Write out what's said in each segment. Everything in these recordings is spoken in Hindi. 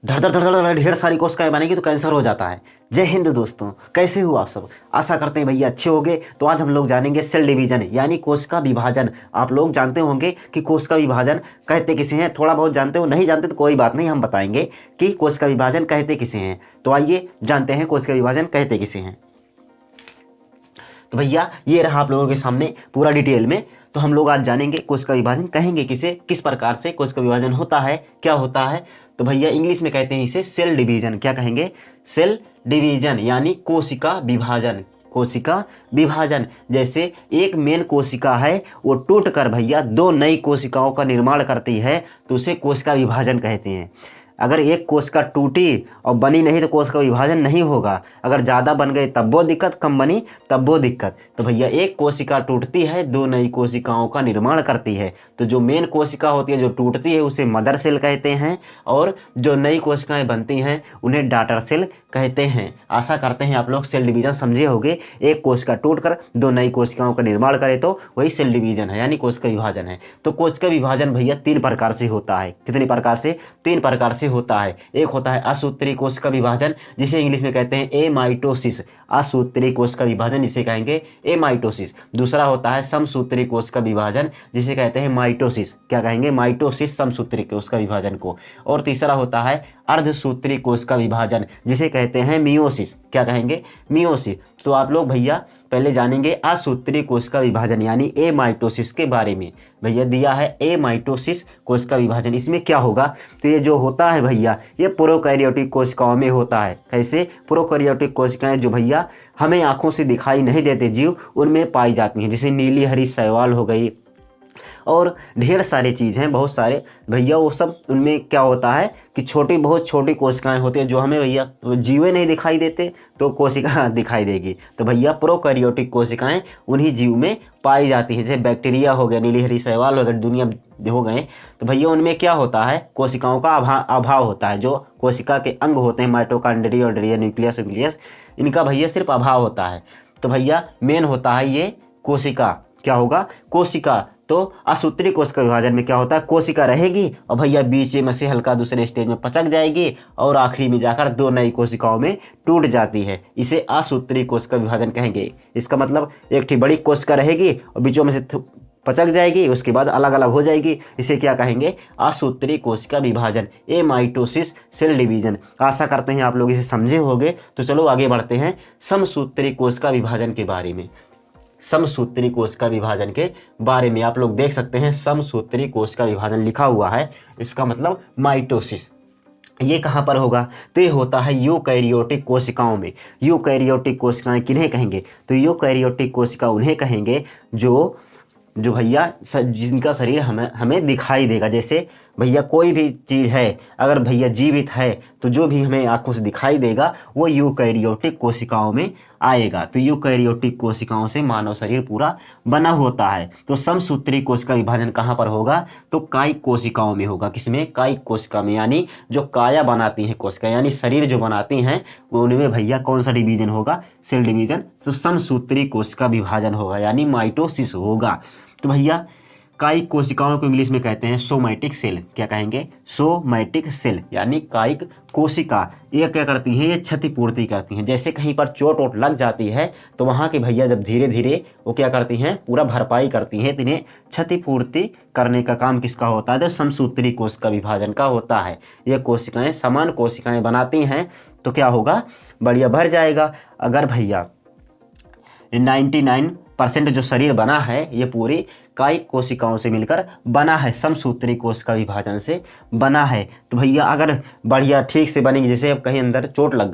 धड़ धड़ धड़ धड़ ढेर सारी कोशिकाएं बनेगी तो कैंसर हो जाता है। जय हिंद दोस्तों, कैसे हो आप सब। आशा करते हैं भैया अच्छे होंगे। तो आज हम लोग जानेंगे सेल डिवीजन यानी कोशिका विभाजन। आप लोग जानते होंगे कि कोशिका विभाजन कहते किसे हैं, थोड़ा बहुत जानते हो, नहीं जानते तो कोई बात नहीं, हम बताएंगे कि कोशिका विभाजन कहते किसे हैं। तो आइए जानते हैं कोशिका विभाजन कहते किसे हैं। तो भैया ये रहा आप लोगों के सामने पूरा डिटेल में। तो हम लोग आज जानेंगे कोशिका विभाजन कहेंगे किसे, किस प्रकार से कोशिका विभाजन होता है, क्या होता है। तो भैया इंग्लिश में कहते हैं इसे सेल डिवीजन। क्या कहेंगे? सेल डिवीजन यानी कोशिका विभाजन। कोशिका विभाजन जैसे एक मेन कोशिका है, वो टूट कर भैया दो नई कोशिकाओं का निर्माण करती है तो उसे कोशिका विभाजन कहते हैं। अगर एक कोशिका टूटी और बनी नहीं तो कोशिका विभाजन नहीं होगा। अगर ज़्यादा बन गए तब वो दिक्कत, कम बनी तब वो दिक्कत। तो भैया एक कोशिका टूटती है, दो नई कोशिकाओं का निर्माण करती है। तो जो मेन कोशिका होती है जो टूटती है उसे मदर सेल कहते हैं, और जो नई कोशिकाएं बनती हैं उन्हें डॉटर सेल कहते हैं। आशा करते हैं आप लोग सेल डिवीजन समझे होंगे। एक कोशिका टूटकर दो नई कोशिकाओं का निर्माण करे तो वही सेल डिवीजन है यानी कोशिका विभाजन है। तो कोशिका विभाजन भैया तीन प्रकार से होता है। कितने प्रकार से? तीन प्रकार से होता है। एक होता है असूत्रीय कोशिका विभाजन, जिसे इंग्लिश में कहते हैं एमाइटोसिस। असूत्रीय कोशिका विभाजन जिसे कहेंगे एमाइटोसिस। दूसरा होता है समसूत्रीय कोशिका विभाजन, जिसे कहते हैं माइटोसिस। क्या कहेंगे? माइटोसिस, समसूत्रीय कोशिका विभाजन को। और तीसरा होता है अर्धसूत्रीय कोशिका विभाजन, जिसे कहते हैं मियोसिस। क्या कहेंगे? मियोसिस। तो आप लोग भैया पहले जानेंगे असूत्रीय कोशिका विभाजन यानी एमाइटोसिस के बारे में। भैया दिया है एमाइटोसिस कोशिका विभाजन, इसमें क्या होगा? तो ये जो होता है भैया ये प्रोकैरियोटिक कोशिकाओं में होता है। कैसे? प्रोकैरियोटिक कोशिकाएं जो भैया हमें आंखों से दिखाई नहीं देते जीव, उनमें पाई जाती हैं, जैसे नीली हरी शैवाल हो गई और ढेर सारी चीज़ हैं, बहुत सारे भैया। वो सब उनमें क्या होता है कि छोटी बहुत छोटी कोशिकाएं होती हैं जो हमें भैया जीवे नहीं दिखाई देते तो कोशिका दिखाई देगी। तो भैया प्रोकैरियोटिक कोशिकाएं उन्हीं जीव में पाई जाती हैं, जैसे बैक्टीरिया हो गया, नीली हरी शैवाल हो गया, दुनिया हो गए। तो भैया उनमें क्या होता है? कोशिकाओं का अभाव होता है। जो कोशिका के अंग होते हैं माइटोकॉन्ड्रिया और न्यूक्लियस, इनका भैया सिर्फ अभाव होता है। तो भैया मेन होता है ये कोशिका। क्या होगा? कोशिका। तो असूत्रीय कोशिका विभाजन में क्या होता है? कोशिका रहेगी और भैया बीच में से हल्का दूसरे स्टेज में पचक जाएगी और आखिरी में जाकर दो नई कोशिकाओं में टूट जाती है। इसे असूत्रीय कोशिका विभाजन कहेंगे। इसका मतलब एक ठीक बड़ी कोशिका रहेगी और बीचों में से पचक जाएगी, उसके बाद अलग अलग हो जाएगी। इसे क्या कहेंगे? असूत्रीय कोशिका विभाजन, एमाइटोसिस, सेल डिवीजन। आशा करते हैं आप लोग इसे समझे होंगे। तो चलो आगे बढ़ते हैं समसूत्रीय कोशिका विभाजन के बारे में। समसूत्रीय कोशिका विभाजन के बारे में आप लोग देख सकते हैं समसूत्रीय कोशिका विभाजन लिखा हुआ है, इसका मतलब माइटोसिस। ये कहाँ पर होगा? तो ये होता है यूकैरियोटिक कोशिकाओं में। यूकैरियोटिक कोशिकाएं किन्हें कहेंगे? तो यूकैरियोटिक कोशिका उन्हें कहेंगे जो भैया जिनका शरीर हमें दिखाई देगा। जैसे भैया कोई भी चीज़ है अगर भैया जीवित है तो जो भी हमें आंखों से दिखाई देगा वो यूकैरियोटिक कोशिकाओं में आएगा। तो यूकैरियोटिक कोशिकाओं से मानव शरीर पूरा बना होता है। तो समसूत्रीय कोशिका विभाजन कहाँ पर होगा? तो कायिक कोशिकाओं में होगा। किसमें? कायिक कोशिका में, यानी जो काया बनाती हैं कोशिका यानी शरीर जो बनाती हैं उनमें भैया कौन सा डिवीजन होगा? Cell division. तो समसूत्रीय कोशिका विभाजन होगा यानी माइटोसिस होगा। तो भैया कायिक कोशिकाओं को इंग्लिश में कहते हैं सोमैटिक सेल। क्या कहेंगे? सोमैटिक सेल यानी कायिक कोशिका। ये क्या करती हैं? ये क्षतिपूर्ति करती हैं। जैसे कहीं पर चोट वोट लग जाती है तो वहाँ के भैया जब धीरे धीरे वो क्या करती हैं? पूरा भरपाई करती हैं। तो इन्हें क्षतिपूर्ति करने का काम किसका होता है? तो समसूत्रीय कोशिका विभाजन का होता है। ये कोशिकाएं समान कोशिकाएं बनाती हैं तो क्या होगा? बढ़िया भर जाएगा। अगर भैया 99% जो शरीर बना है ये पूरी कायिक कोशिकाओं से मिलकर बना है, समसूत्रीय कोशिका विभाजन से बना है। तो भैया अगर बढ़िया ठीक से बनेंगे, जैसे अब कहीं अंदर चोट लग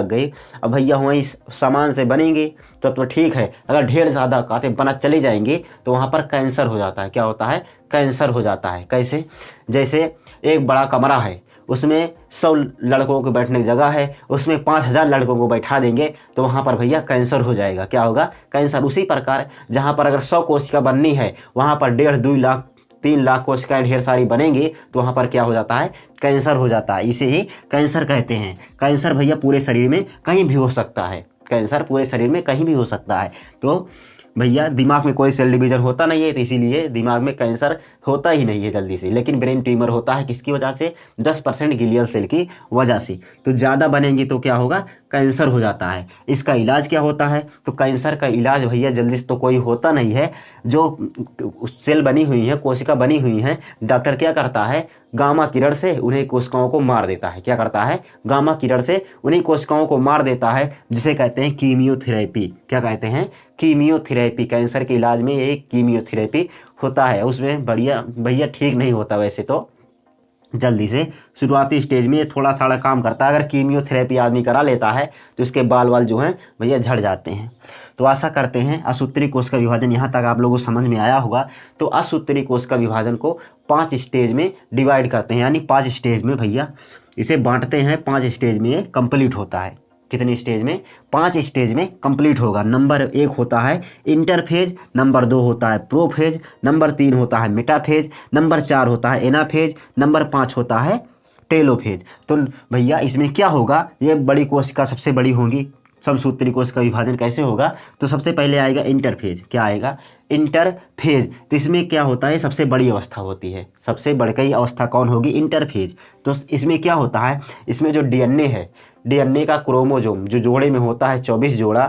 गई अब भैया वहीं सामान से बनेंगे तो ठीक है। अगर ढेर ज़्यादा काते बना चले जाएंगे तो वहाँ पर कैंसर हो जाता है। क्या होता है? कैंसर हो जाता है। कैसे? जैसे एक बड़ा कमरा है, उसमें 100 लड़कों को बैठने की जगह है, उसमें 5000 लड़कों को बैठा देंगे तो वहाँ पर भैया कैंसर हो जाएगा। क्या होगा? कैंसर। उसी प्रकार जहाँ पर अगर 100 कोशिका बननी है वहाँ पर 1.5-2 लाख 3 लाख कोशिकाएं ढेर सारी बनेंगी तो वहाँ पर क्या हो जाता है? कैंसर हो जाता है। इसे ही कैंसर कहते हैं। कैंसर भैया पूरे शरीर में कहीं भी हो सकता है। कैंसर पूरे शरीर में कहीं भी हो सकता है। तो भैया दिमाग में कोई सेल डिवीजन होता नहीं है तो इसीलिए दिमाग में कैंसर होता ही नहीं है जल्दी से। लेकिन ब्रेन ट्यूमर होता है किसकी वजह से? 10% ग्लियल सेल की वजह से। तो ज़्यादा बनेंगी तो क्या होगा? कैंसर हो जाता है। इसका इलाज क्या होता है? तो कैंसर का इलाज भैया जल्दी से तो कोई होता नहीं है। जो सेल बनी हुई है, कोशिका बनी हुई है, डॉक्टर क्या करता है? गामा किरण से उन्हें कोशिकाओं को मार देता है। क्या करता है? गामा किरण से उन्हीं कोशिकाओं को मार देता है, जिसे कहते हैं कीमियोथेरेपी। क्या कहते हैं? कीमियोथेरेपी। कैंसर के इलाज में एक कीमियोथेरेपी होता है। उसमें बढ़िया भैया ठीक नहीं होता वैसे तो जल्दी से, शुरुआती स्टेज में ये थोड़ा थोड़ा काम करता है। अगर कीमियोथेरेपी आदमी करा लेता है तो उसके बाल वाल जो हैं भैया झड़ जाते हैं। तो आशा करते हैं असूत्री कोश का विभाजन यहाँ तक आप लोगों को समझ में आया होगा। तो असूत्री कोश का विभाजन को 5 स्टेज में डिवाइड करते हैं, यानी 5 स्टेज में भैया इसे बांटते हैं। 5 स्टेज में ये कंप्लीट होता है। कितने स्टेज में? 5 स्टेज में कंप्लीट होगा। नंबर 1 होता है इंटरफेज, नंबर 2 होता है प्रोफेज, नंबर 3 होता है मेटाफेज, नंबर 4 होता है एनाफेज, नंबर 5 होता है टेलोफेज। तो भैया इसमें क्या होगा? ये बड़ी कोशिका सबसे बड़ी होंगी। समसूत्री कोश का विभाजन कैसे होगा? तो सबसे पहले आएगा इंटरफेज। क्या आएगा? इंटरफेज। तो इसमें क्या होता है? सबसे बड़ी अवस्था होती है। सबसे बड़ी अवस्था कौन होगी? इंटरफेज। तो इसमें क्या होता है? इसमें जो डीएनए है, डीएनए का क्रोमोजोम जो जोड़े में होता है 24 जोड़ा,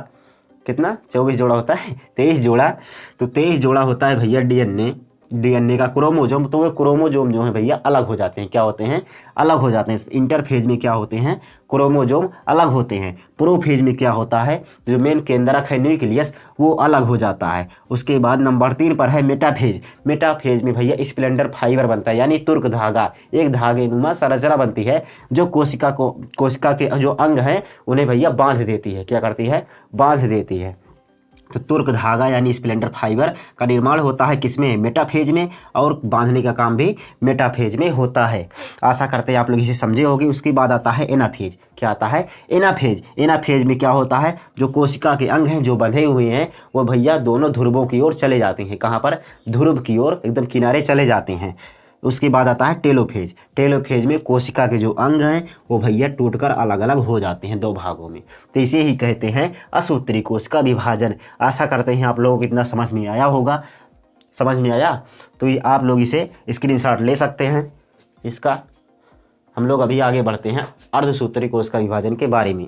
कितना? 24 जोड़ा होता है, 23 जोड़ा। तो 23 जोड़ा होता है भैया डीएनए का क्रोमोजोम। तो वो क्रोमोजोम जो है भैया अलग हो जाते हैं। क्या होते हैं? अलग हो जाते हैं। इंटरफेज में क्या होते हैं? क्रोमोजोम अलग होते हैं। प्रोफेज में क्या होता है? जो मेन केंद्रक है न्यूक्लियस, वो अलग हो जाता है। उसके बाद नंबर 3 पर है मेटाफेज। मेटाफेज में भैया स्प्लेंडर फाइबर बनता है, यानी तुर्क धागा। एक धागे नुमा संरचना बनती है जो कोशिका के जो अंग हैं उन्हें भैया बांध देती है। क्या करती है? बांध देती है। तो तुर्क धागा यानी स्प्लेंडर फाइबर का निर्माण होता है किसमें? मेटाफेज में। और बांधने का काम भी मेटाफेज में होता है। आशा करते हैं आप लोग इसे समझे होंगे। उसके बाद आता है एनाफेज। क्या आता है? एनाफेज। एनाफेज में क्या होता है? जो कोशिका के अंग हैं जो बंधे हुए हैं वो भैया दोनों ध्रुवों की ओर चले जाते हैं। कहाँ पर? ध्रुव की ओर, एकदम किनारे चले जाते हैं। उसके बाद आता है टेलोफेज। टेलोफेज में कोशिका के जो अंग हैं वो भैया टूटकर अलग अलग हो जाते हैं 2 भागों में। तो इसे ही कहते हैं असूत्री कोश का विभाजन। आशा करते हैं आप लोगों को इतना समझ में आया होगा। समझ में आया? तो ये आप लोग इसे स्क्रीनशॉट ले सकते हैं इसका। हम लोग अभी आगे बढ़ते हैं अर्धसूत्री कोश का विभाजन के बारे में।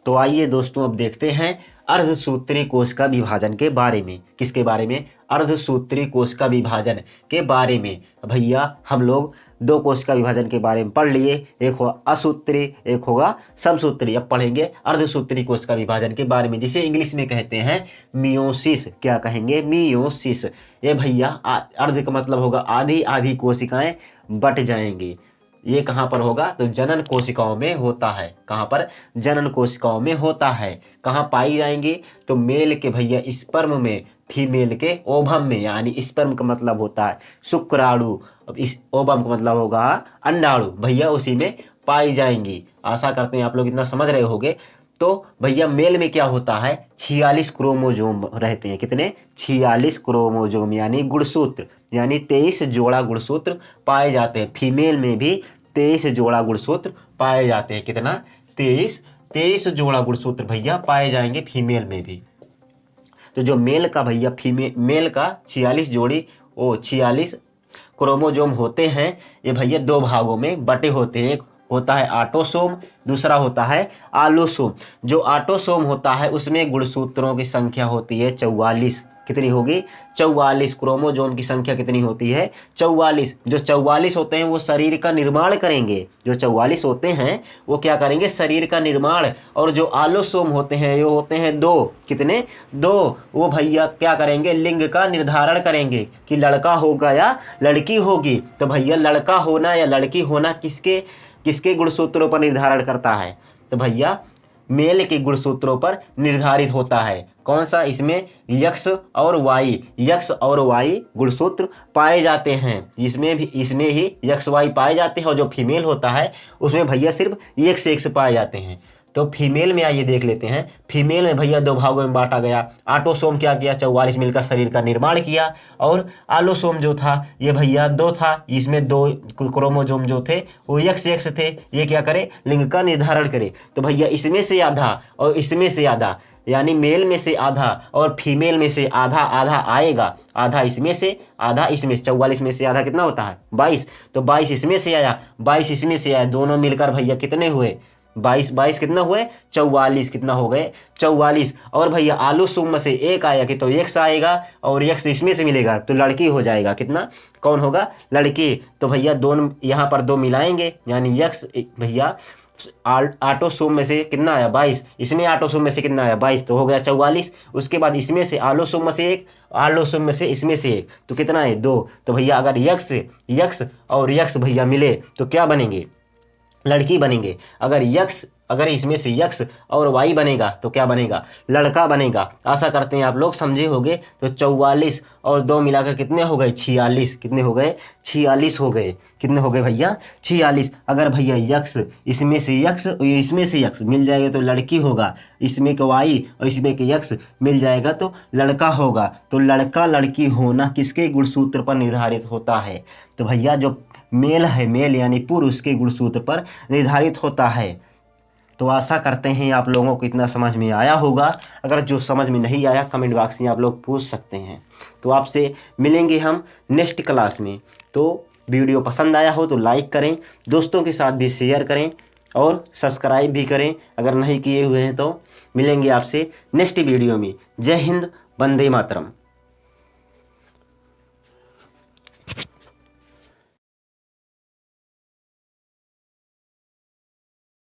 तो आइए दोस्तों अब देखते हैं अर्धसूत्री कोश का विभाजन के बारे में। किसके बारे में? अर्धसूत्री कोश का विभाजन के बारे में। भैया हम लोग 2 कोश का विभाजन के बारे में पढ़ लिए। एक होगा असूत्री, एक होगा समसूत्री। अब पढ़ेंगे अर्धसूत्री कोश का विभाजन के बारे में, जिसे इंग्लिश में कहते हैं मियोसिस। क्या कहेंगे? मियोसिस। ये भैया अर्ध का मतलब होगा आधी आधी कोशिकाएं बट जाएंगी। ये कहाँ पर होगा? तो जनन कोशिकाओं में होता है। कहाँ पर? जनन कोशिकाओं में होता है। कहाँ पाई जाएंगी? तो मेल के भैया स्पर्म में, फीमेल के ओभम में। यानी स्पर्म का मतलब होता है शुक्राणु, अब इस ओभम का मतलब होगा अंडाणु। भैया उसी में पाई जाएंगी। आशा करते हैं आप लोग इतना समझ रहे होंगे। तो भैया मेल में क्या होता है? 46 क्रोमोजोम रहते हैं। कितने? 46 क्रोमोजोम यानी गुणसूत्र, यानी 23 जोड़ा गुणसूत्र पाए जाते हैं। फीमेल में भी 23 जोड़ा गुणसूत्र पाए जाते हैं। कितना? 23 जोड़ा गुणसूत्र भैया पाए जाएंगे फीमेल में भी। तो जो मेल का भैया मेल का 46 क्रोमोजोम होते हैं, ये भैया 2 भागों में बटे होते हैं। एक होता है ऑटोसोम, दूसरा होता है आलोसोम। जो ऑटोसोम होता है उसमें गुणसूत्रों की संख्या होती है 44। कितनी होगी? 44। क्रोमोजोम की संख्या कितनी होती है? 44। जो 44 होते हैं वो शरीर का निर्माण करेंगे। जो 44 होते हैं वो क्या करेंगे? शरीर का निर्माण। और जो आलोसोम होते हैं ये होते हैं 2। कितने? 2। वो भैया क्या करेंगे? लिंग का निर्धारण करेंगे कि लड़का होगा या लड़की होगी। तो भैया लड़का होना या लड़की होना किसके गुणसूत्रों पर निर्धारण करता है? तो भैया मेल के गुणसूत्रों पर निर्धारित होता है। कौन सा? इसमें यक्स और वाई गुणसूत्र पाए जाते हैं। इसमें ही यक्स वाई पाए जाते हैं। और जो फीमेल होता है उसमें भैया सिर्फ एक्स पाए जाते हैं। तो फीमेल में आइए देख लेते हैं। फीमेल में भैया 2 भागों में बांटा गया। ऑटोसोम क्या किया? 44 मिलकर शरीर का निर्माण किया। और आलोसोम जो था ये भैया 2 था। इसमें 2 क्रोमोजोम जो थे वो एक्स थे। ये क्या करे? लिंग का निर्धारण करे। तो भैया इसमें से आधा और इसमें से आधा यानी मेल में से आधा और फीमेल में से आधा आधा आएगा, आधा इसमें से आधा इसमें से, 44 में से आधा कितना होता है 22, तो 22 इसमें से आया 22 इसमें से आया, दोनों मिलकर भैया कितने हुए 22 22 कितना हुए 44, कितना हो गए 44। और भैया आलू सुम में से एक आया कि तो एक्स आएगा और एक्स इसमें से मिलेगा तो लड़की हो जाएगा, कितना कौन होगा लड़की। तो भैया दोनों यहाँ पर दो मिलाएंगे यानी एक्स भैया आटो सुम में से कितना आया 22, इसमें आटो सुम में से कितना आया 22 तो हो गया 44। उसके बाद इसमें से आलो सुम में से एक, आलो सुम में से इसमें से एक तो कितना है 2। तो भैया अगर यक्स यक्स और यक्स भैया मिले तो क्या बनेंगे लड़की बनेंगे। अगर इसमें से यक्स और वाई बनेगा तो क्या बनेगा लड़का बनेगा। आशा करते हैं आप लोग समझे होंगे। तो 44 और 2 मिलाकर कितने हो गए 46, कितने हो गए 46 हो गए, कितने हो गए भैया 46। अगर भैया यक्स इसमें से यक्स और इसमें से यक्स मिल जाएगा तो लड़की होगा, इसमें के वाई और इसमें के यक्स मिल जाएगा तो लड़का होगा। तो लड़का लड़की होना किसके गुणसूत्र पर निर्धारित होता है, तो भैया जो मेल है, मेल यानी पुरुष के गुणसूत्र पर निर्धारित होता है। तो आशा करते हैं आप लोगों को इतना समझ में आया होगा। अगर जो समझ में नहीं आया कमेंट बॉक्स में आप लोग पूछ सकते हैं। तो आपसे मिलेंगे हम नेक्स्ट क्लास में। तो वीडियो पसंद आया हो तो लाइक करें, दोस्तों के साथ भी शेयर करें और सब्सक्राइब भी करें अगर नहीं किए हुए हैं तो। मिलेंगे आपसे नेक्स्ट वीडियो में। जय हिंद, वंदे मातरम।